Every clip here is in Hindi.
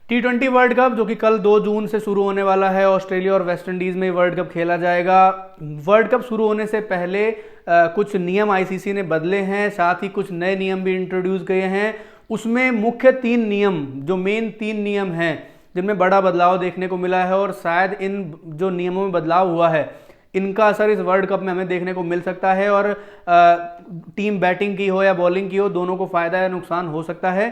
T20 वर्ल्ड कप जो कि कल 2 जून से शुरू होने वाला है, ऑस्ट्रेलिया और वेस्ट इंडीज में वर्ल्ड कप खेला जाएगा। वर्ल्ड कप शुरू होने से पहले कुछ नियम आईसीसी ने बदले हैं, साथ ही कुछ नए नियम भी इंट्रोड्यूस किए हैं। उसमें मुख्य 3 नियम, जो मेन 3 नियम हैं जिनमें बड़ा बदलाव देखने को मिला है, और शायद इन जो नियमों में बदलाव हुआ है इनका असर इस वर्ल्ड कप में हमें देखने को मिल सकता है, और टीम बैटिंग की हो या बॉलिंग की हो, दोनों को फायदा या नुकसान हो सकता है।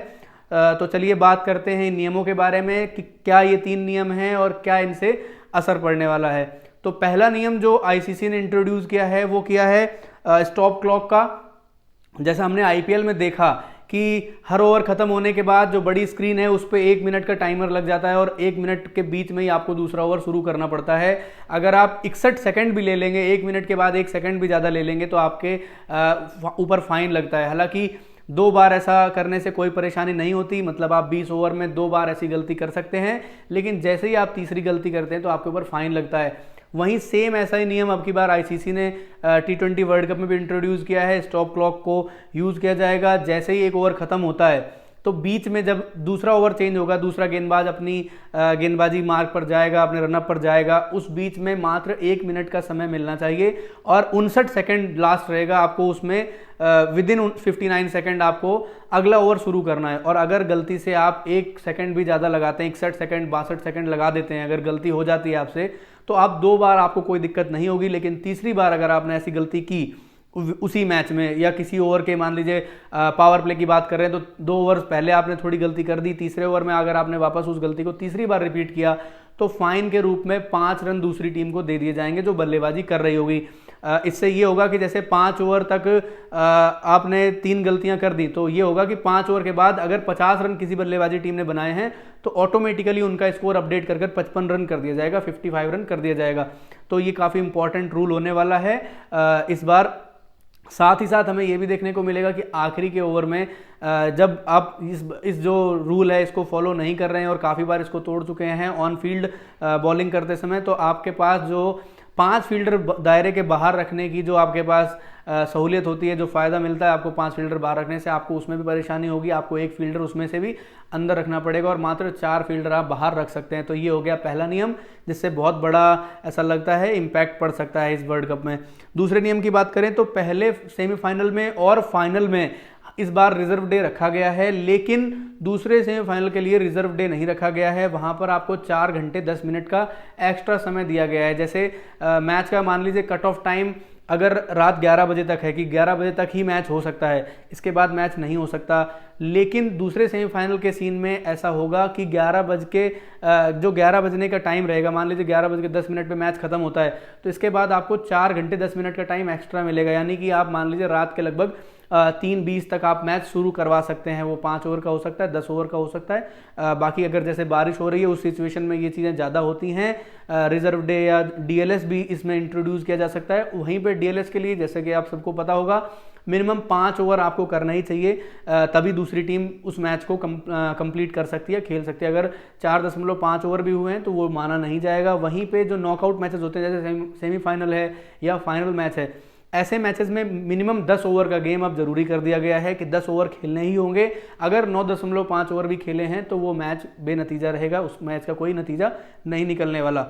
तो चलिए बात करते हैं इन नियमों के बारे में कि क्या ये 3 नियम हैं और क्या इनसे असर पड़ने वाला है। तो पहला नियम जो आईसीसी ने इंट्रोड्यूस किया है वो किया है स्टॉप क्लॉक का। जैसा हमने आईपीएल में देखा कि हर ओवर खत्म होने के बाद जो बड़ी स्क्रीन है उस पर 1 मिनट का टाइमर लग जाता है, और 1 मिनट के बीच में ही आपको दूसरा ओवर शुरू करना पड़ता है। अगर आप 61 सेकंड भी ले लेंगे, 1 मिनट के बाद 1 सेकंड भी ज़्यादा ले लेंगे तो आपके ऊपर फाइन लगता है। हालांकि 2 बार ऐसा करने से कोई परेशानी नहीं होती, मतलब आप 20 ओवर में 2 बार ऐसी गलती कर सकते हैं, लेकिन जैसे ही आप तीसरी गलती करते हैं तो आपके ऊपर फाइन लगता है। वहीं सेम ऐसा ही नियम अब की बार आईसीसी ने T20 वर्ल्ड कप में भी इंट्रोड्यूस किया है। स्टॉप क्लॉक को यूज़ किया जाएगा। जैसे ही एक ओवर खत्म होता है तो बीच में जब दूसरा ओवर चेंज होगा, दूसरा गेंदबाज अपनी गेंदबाजी मार्क पर जाएगा, अपने रनअप पर जाएगा, उस बीच में मात्र 1 मिनट का समय मिलना चाहिए, और 59 सेकंड लास्ट रहेगा। आपको उसमें विदिन 59 सेकंड आपको अगला ओवर शुरू करना है। और अगर गलती से आप 1 सेकंड भी ज़्यादा लगाते हैं, 61 सेकंड 62 सेकंड लगा देते हैं, अगर गलती हो जाती है आपसे, तो आप 2 बार आपको कोई दिक्कत नहीं होगी, लेकिन तीसरी बार अगर आपने ऐसी गलती की उसी मैच में या किसी ओवर के, मान लीजिए पावर प्ले की बात कर रहे हैं, तो 2 ओवर पहले आपने थोड़ी गलती कर दी, तीसरे ओवर में अगर आपने वापस उस गलती को तीसरी बार रिपीट किया तो फाइन के रूप में 5 रन दूसरी टीम को दे दिए जाएंगे जो बल्लेबाजी कर रही होगी। इससे ये होगा कि जैसे 5 ओवर तक आपने 3 गलतियां कर दी, तो ये होगा कि 5 ओवर के बाद अगर 50 रन किसी बल्लेबाजी टीम ने बनाए हैं तो ऑटोमेटिकली उनका स्कोर अपडेट कर 55 रन कर दिया जाएगा, 55 रन कर दिया जाएगा। तो ये काफ़ी इंपॉर्टेंट रूल होने वाला है इस बार। साथ ही साथ हमें यह भी देखने को मिलेगा कि आखिरी के ओवर में जब आप इस जो रूल है इसको फॉलो नहीं कर रहे हैं और काफ़ी बार इसको तोड़ चुके हैं ऑन फील्ड बॉलिंग करते समय, तो आपके पास जो 5 फील्डर दायरे के बाहर रखने की जो आपके पास सहूलियत होती है, जो फ़ायदा मिलता है आपको 5 फील्डर बाहर रखने से, आपको उसमें भी परेशानी होगी। आपको 1 फील्डर उसमें से भी अंदर रखना पड़ेगा और मात्र 4 फील्डर आप बाहर रख सकते हैं। तो ये हो गया पहला नियम, जिससे बहुत बड़ा ऐसा लगता है इम्पैक्ट पड़ सकता है इस वर्ल्ड कप में। दूसरे नियम की बात करें तो पहले सेमीफाइनल में और फाइनल में इस बार रिजर्व डे रखा गया है, लेकिन दूसरे सेमीफाइनल के लिए रिजर्व डे नहीं रखा गया है। वहां पर आपको 4 घंटे 10 मिनट का एक्स्ट्रा समय दिया गया है। जैसे मैच का मान लीजिए कट ऑफ टाइम अगर रात 11 बजे तक है कि 11 बजे तक ही मैच हो सकता है, इसके बाद मैच नहीं हो सकता, लेकिन दूसरे सेमीफाइनल के सीन में ऐसा होगा कि 11 बजने का टाइम रहेगा, मान लीजिए 11:10 पे मैच खत्म होता है, तो इसके बाद आपको 4 घंटे 10 मिनट का टाइम एक्स्ट्रा मिलेगा। यानी कि आप मान लीजिए रात के लगभग 3:20 तक आप मैच शुरू करवा सकते हैं। वो 5 ओवर का हो सकता है, 10 ओवर का हो सकता है। बाकी अगर जैसे बारिश हो रही है उस सिचुएशन में ये चीज़ें ज़्यादा होती हैं। रिजर्व डे या डीएलएस भी इसमें इंट्रोड्यूस किया जा सकता है। वहीं पे डीएलएस के लिए जैसे कि आप सबको पता होगा मिनिमम 5 ओवर आपको करना ही चाहिए, तभी दूसरी टीम उस मैच को कंप्लीट कर सकती है, खेल सकती है। अगर 4.5 ओवर भी हुए हैं तो वो माना नहीं जाएगा। वहीं पे जो नॉकआउट मैचेस होते हैं जैसे सेमीफाइनल है या फाइनल मैच है, ऐसे मैचेस में मिनिमम 10 ओवर का गेम अब जरूरी कर दिया गया है कि 10 ओवर खेलने ही होंगे। अगर 9.5 ओवर भी खेले हैं तो वो मैच बेनतीजा रहेगा, उस मैच का कोई नतीजा नहीं निकलने वाला।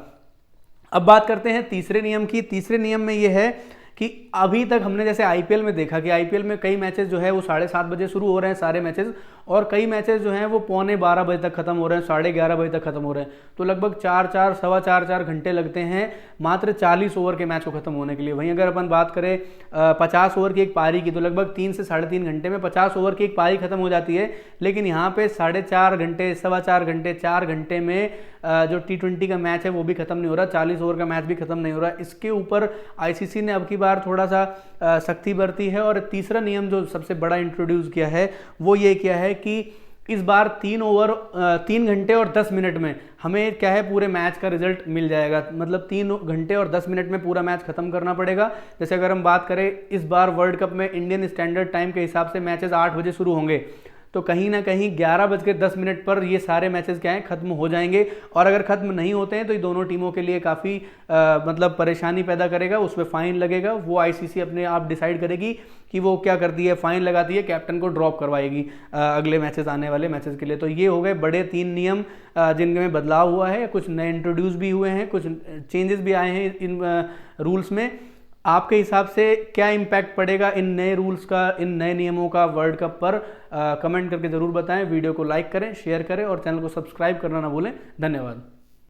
अब बात करते हैं तीसरे नियम की। तीसरे नियम में ये है कि अभी तक हमने जैसे आईपीएल में देखा कि आईपीएल में कई मैचेस जो है वो 7:30 बजे शुरू हो रहे हैं सारे मैचेस, और कई मैचेस जो हैं वो 11:15 बजे तक खत्म हो रहे हैं, 11:30 बजे तक खत्म हो रहे हैं। तो लगभग 4 सवा 4 घंटे लगते हैं मात्र 40 ओवर के मैच को खत्म होने के लिए। वहीं अगर अपन बात करें 50 ओवर की एक पारी की, तो लगभग 3 से 3.5 घंटे में 50 ओवर की एक पारी खत्म हो जाती है। लेकिन यहाँ पे 4.5 घंटे, सवा 4 घंटे, 4 घंटे में जो T20 का मैच है वो भी खत्म नहीं हो रहा, 40 ओवर का मैच भी खत्म नहीं हो रहा। इसके ऊपर आईसीसी ने अब की बार थोड़ा सा सख्ती बरती है। और तीसरा नियम जो सबसे बड़ा इंट्रोड्यूस किया है वो ये किया है कि इस बार 3 घंटे और 10 मिनट में हमें क्या है पूरे मैच का रिजल्ट मिल जाएगा। मतलब 3 घंटे और 10 मिनट में पूरा मैच खत्म करना पड़ेगा। जैसे अगर हम बात करें इस बार वर्ल्ड कप में इंडियन स्टैंडर्ड टाइम के हिसाब से मैचेस 8 बजे शुरू होंगे, तो कहीं ना कहीं 11:10 पर ये सारे मैचेस क्या हैं, खत्म हो जाएंगे। और अगर खत्म नहीं होते हैं तो ये दोनों टीमों के लिए काफ़ी मतलब परेशानी पैदा करेगा, उसमें फाइन लगेगा। वो आईसीसी अपने आप डिसाइड करेगी कि वो क्या करती है, फाइन लगाती है, कैप्टन को ड्रॉप करवाएगी अगले मैचेस, आने वाले मैचेस के लिए। तो ये हो गए बड़े 3 नियम जिनमें बदलाव हुआ है, कुछ नए इंट्रोड्यूस भी हुए हैं, कुछ चेंजेस भी आए हैं इन रूल्स में। आपके हिसाब से क्या इम्पैक्ट पड़ेगा इन नए रूल्स का, इन नए नियमों का वर्ल्ड कप पर? कमेंट करके ज़रूर बताएं। वीडियो को लाइक करें, शेयर करें और चैनल को सब्सक्राइब करना ना भूलें। धन्यवाद।